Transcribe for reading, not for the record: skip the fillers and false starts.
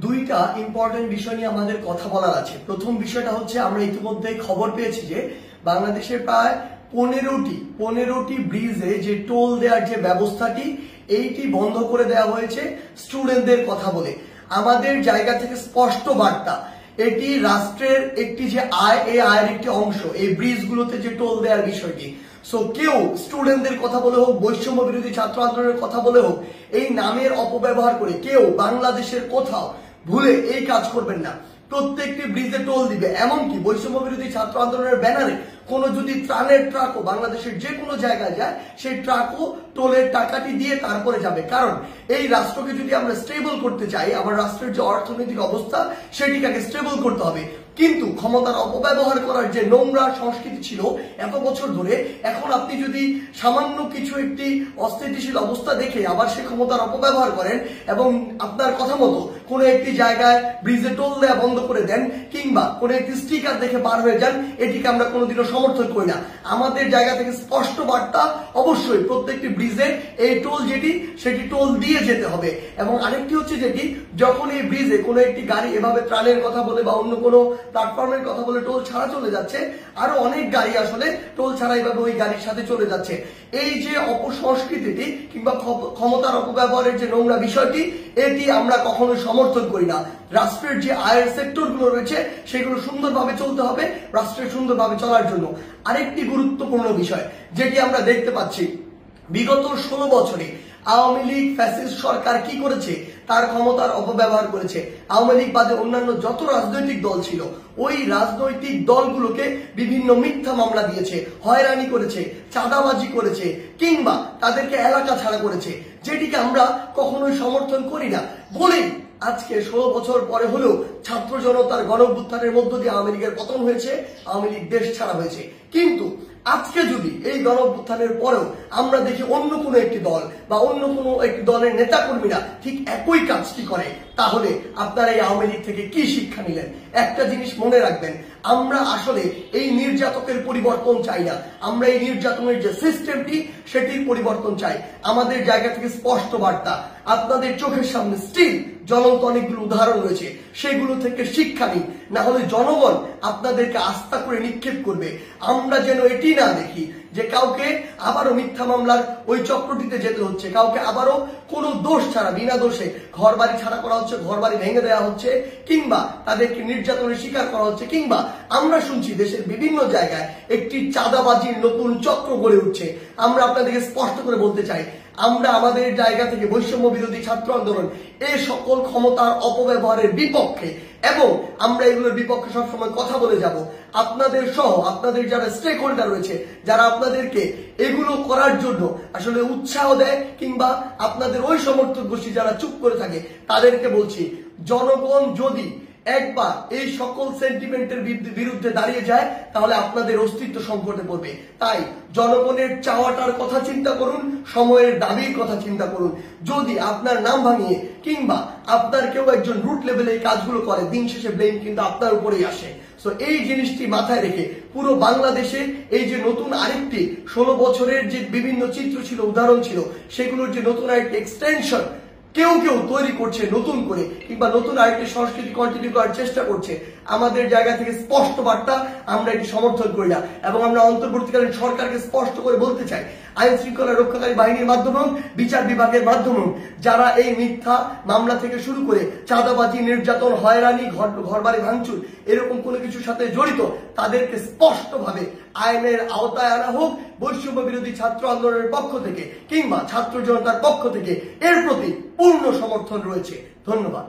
দুইটা ইম্পর্টেন্ট বিষয় নিয়ে আমাদের কথা বলার আছে। প্রথম বিষয়টা হচ্ছে আমরা ইতিমধ্যে খবর পেয়েছি যে বাংলাদেশের প্রায় 15টি ব্রিজে যে টোল দেওয়ার যে ব্যবস্থাটি এইটি বন্ধ করে দেওয়া হয়েছে স্টুডেন্টদের কথা বলে। আমাদের জায়গা থেকে স্পষ্ট বার্তা, এটি রাষ্ট্রের একটি যে আয়, এই আয়ের একটি অংশ এই ব্রিজগুলোতে যে টোল দেওয়ার বিষয়টি। সো কেউ স্টুডেন্টদের কথা বলে হোক, বৈষম্য বিরোধী ছাত্র আন্দোলনের কথা বলে হোক, এই নামের অপব্যবহার করে কেউ বাংলাদেশের কোথাও ভুলে এই কাজ করবেন না। প্রত্যেকটি ব্রিজে টোল দিবে, এমনকি বৈষম্য বিরোধী ছাত্র আন্দোলনের ব্যানারে কোনো যদি ত্রাণের ট্রাকও বাংলাদেশের যে কোনো জায়গায় যায়, সেই ট্রাকও টোলের টাকাটি দিয়ে তারপরে যাবে। কারণ এই রাষ্ট্রকে যদি আমরা স্টেবল করতে চাই, আমার রাষ্ট্রের যে অর্থনৈতিক অবস্থা সেটিকে আগে স্টেবল করতে হবে। কিন্তু ক্ষমতার অপব্যবহার করার যে নোংরা সংস্কৃতি ছিল এত বছর ধরে, এখন আপনি যদি সামান্য কিছু একটি অস্থিতিশীল অবস্থা দেখে আবার সে ক্ষমতার অপব্যবহার করেন এবং আপনার কথা মতো কোনো একটি জায়গায় ব্রিজে টোল দেওয়া বন্ধ করে দেন কিংবা কোনো একটি স্টিকার দেখে পার হয়ে যান, এটিকে আমরা কোনোদিনও সমর্থন করি না। আমাদের জায়গা থেকে স্পষ্ট বার্তা, অবশ্যই প্রত্যেকটি ব্রিজে এই টোল যেটি সেটি টোল দিয়ে যেতে হবে। এবং আরেকটি হচ্ছে যেটি, যখন এই ব্রিজে কোনো একটি গাড়ি এভাবে ত্রাণের কথা বলে বা অন্য কোনো প্ল্যাটফর্মের কথা বলে টোল ছাড়া চলে যাচ্ছে, আরো অনেক গাড়ি আসলে টোল ছাড়া এইভাবে ওই গাড়ির সাথে চলে যাচ্ছে। এই যে অপসংস্কৃতিটি কিংবা ক্ষমতার অপব্যবহারের যে নোংরা বিষয়টি, এটি আমরা কখনোই সমর্থন করি না। রাষ্ট্রের যে আয়ের সেক্টর গুলো রয়েছে সেগুলো সুন্দরভাবে চলতে হবে রাষ্ট্রের সুন্দরভাবে চলার জন্য। আরেকটি গুরুত্বপূর্ণ বিষয় যেটি আমরা দেখতে পাচ্ছি, বিগত 16 বছরে আওয়ামী লীগ ফ্যাসিস্ট সরকার কি করেছে, তার ক্ষমতার অপব্যবহার করেছে। আওয়ামী লীগ বাদে অন্যান্য যত রাজনৈতিক দল ছিল, ওই রাজনৈতিক দলগুলোকে বিভিন্ন মিথ্যা মামলা দিয়েছে, হয়রানি করেছে, চাঁদাবাজি করেছে কিংবা তাদেরকে এলাকা ছাড়া করেছে, যেটিকে আমরা কখনোই সমর্থন করি না। বলেই আজকে 16 বছর পরে হলেও ছাত্র জনতার গণঅভ্যুত্থানের মধ্য দিয়ে আওয়ামী লীগের পতন হয়েছে, আওয়ামী লীগ দেশ ছাড়া হয়েছে। কিন্তু আজকে যদি এই গণঅভ্যুত্থানের পরেও আমরা দেখি অন্য কোনো একটি দল বা অন্য কোনো একটি দলের নেতাকর্মীরা ঠিক একই কাজটি করে, তাহলে আপনারা এই আওয়ামী লীগ থেকে কি শিক্ষা নিলেন? একটা জিনিস মনে রাখবেন, আমরা আসলে এই নির্যাতকের পরিবর্তন চাই না, আমরা এই নির্যাতনের যে সিস্টেমটি সেটির পরিবর্তন চাই। আমাদের জায়গা থেকে স্পষ্ট বার্তা, আপনাদের চোখের সামনে স্টিল জ্বলন্ত অনেকগুলো উদাহরণ রয়েছে, সেগুলো থেকে শিক্ষা নিন, না হলে জনগণ আপনাদেরকে আস্থা করে নিক্ষেপ করবে। আমরা যেন এটি না দেখি যে কাউকে আবারও মিথ্যা মামলার ওই চক্রটিতে যেতে হচ্ছে, কাউকে আবারও কোনো দোষ ছাড়া বিনা দোষে ঘর বাড়ি ছাড়া করা হচ্ছে, ঘর বাড়ি ভেঙে দেওয়া হচ্ছে কিংবা তাদেরকে নির্যাতনের শিকার করা হচ্ছে, কিংবা আমরা শুনছি দেশের বিভিন্ন জায়গায় একটি চাঁদাবাজির নতুন চক্র গড়ে উঠছে। আমরা আপনাদেরকে স্পষ্ট করে বলতে চাই, আমরা আমাদের জায়গা থেকে বৈষম্য বিরোধী ছাত্র আন্দোলন এই সকল ক্ষমতার অপব্যবহারের বিপক্ষে, এবং আমরা এগুলোর বিপক্ষে সবসময় কথা বলে যাব। আপনাদের সহ আপনাদের যারা স্টেক হোল্ডার রয়েছে, যারা আপনাদেরকে এগুলো করার জন্য আসলে উৎসাহ দেয় কিংবা আপনাদের ওই সমর্থক গোষ্ঠী যারা চুপ করে থাকে, তাদেরকে বলছি, জনগণ যদি একবার এই সকল সেন্টিমেন্টের বিরুদ্ধে দাঁড়িয়ে যায়, তাহলে আপনাদের অস্তিত্ব সংকটে পড়বে। তাই জনগণের চাওয়াটার কথা চিন্তা করুন, সময়ের দাবির কথা চিন্তা করুন। যদি আপনার নাম ভাঙিয়ে কিংবা আপনার কেউ একজন রুট লেভেলে এই কাজগুলো করে, দিন শেষে ব্লেম কিন্তু আপনার উপরেই আসে। সো এই জিনিসটি মাথায় রেখে পুরো বাংলাদেশে এই যে নতুন আরেকটি 16 বছরের যে বিভিন্ন চিত্র ছিল, উদাহরণ ছিল, সেগুলোর যে নতুন আরেকটি এক্সটেনশন কেউ কেউ তৈরি করছে নতুন করে কিংবা নতুন আরেকটি সংস্কৃতি কন্টিনিউ করার চেষ্টা করছে, আমাদের জায়গা থেকে স্পষ্ট বার্তা, আমরা এটি সমর্থন করি না। এবং আমরা অন্তর্বর্তীকালীন সরকারকে স্পষ্ট করে বলতে চাই, আইন শৃঙ্খলা রক্ষাকারী বাহিনীর মাধ্যমে, বিচার বিভাগের মাধ্যমে যারা এই মিথ্যা মামলা থেকে শুরু করে চাঁদাবাজি, নির্যাতন, হয়রানি, ঘরবাড়ি ভাঙচুর এরকম কোনো কিছুর সাথে জড়িত, তাদেরকে স্পষ্টভাবে আইনের আওতায় আনা হোক। বৈষম্য বিরোধী ছাত্র আন্দোলনের পক্ষ থেকে কিংবা ছাত্র জনতার পক্ষ থেকে এর প্রতি পূর্ণ সমর্থন রয়েছে। ধন্যবাদ।